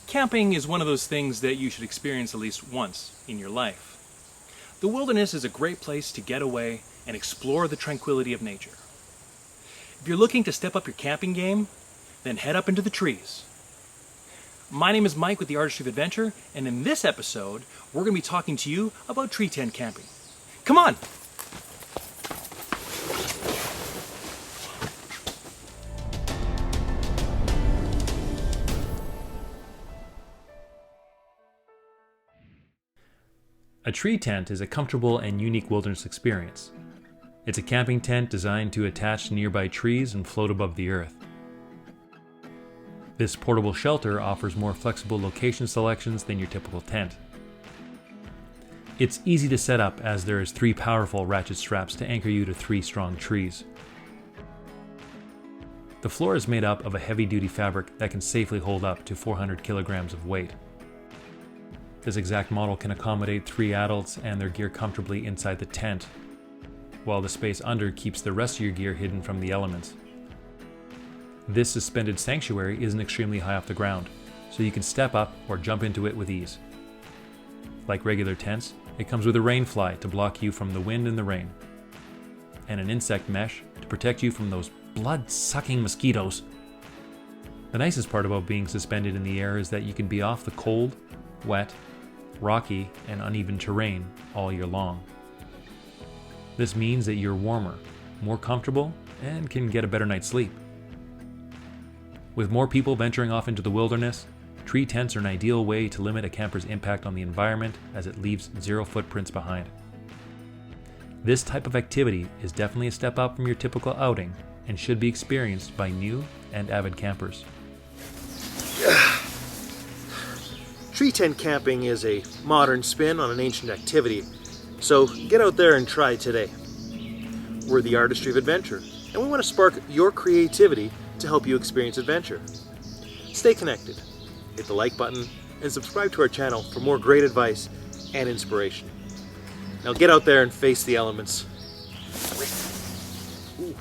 Camping is one of those things that you should experience at least once in your life. The wilderness is a great place to get away and explore the tranquility of nature. If you're looking to step up your camping game, then head up into the trees. My name is Mike with the Artistry of Adventure, and in this episode, we're going to be talking to you about tree tent camping. Come on! A tree tent is a comfortable and unique wilderness experience. It's a camping tent designed to attach to nearby trees and float above the earth. This portable shelter offers more flexible location selections than your typical tent. It's easy to set up as there is 3 powerful ratchet straps to anchor you to 3 strong trees. The floor is made up of a heavy-duty fabric that can safely hold up to 400 kilograms of weight. This exact model can accommodate 3 adults and their gear comfortably inside the tent, while the space under keeps the rest of your gear hidden from the elements. This suspended sanctuary isn't extremely high off the ground, so you can step up or jump into it with ease. Like regular tents, it comes with a rain fly to block you from the wind and the rain, and an insect mesh to protect you from those blood-sucking mosquitoes. The nicest part about being suspended in the air is that you can be off the cold, wet, rocky, and uneven terrain all year long. This means that you're warmer, more comfortable, and can get a better night's sleep. With more people venturing off into the wilderness, tree tents are an ideal way to limit a camper's impact on the environment as it leaves 0 footprints behind. This type of activity is definitely a step up from your typical outing and should be experienced by new and avid campers. Tree tent camping is a modern spin on an ancient activity, so get out there and try today. We're the Artistry of Adventure, and we want to spark your creativity to help you experience adventure. Stay connected, hit the like button, and subscribe to our channel for more great advice and inspiration. Now get out there and face the elements. Ooh.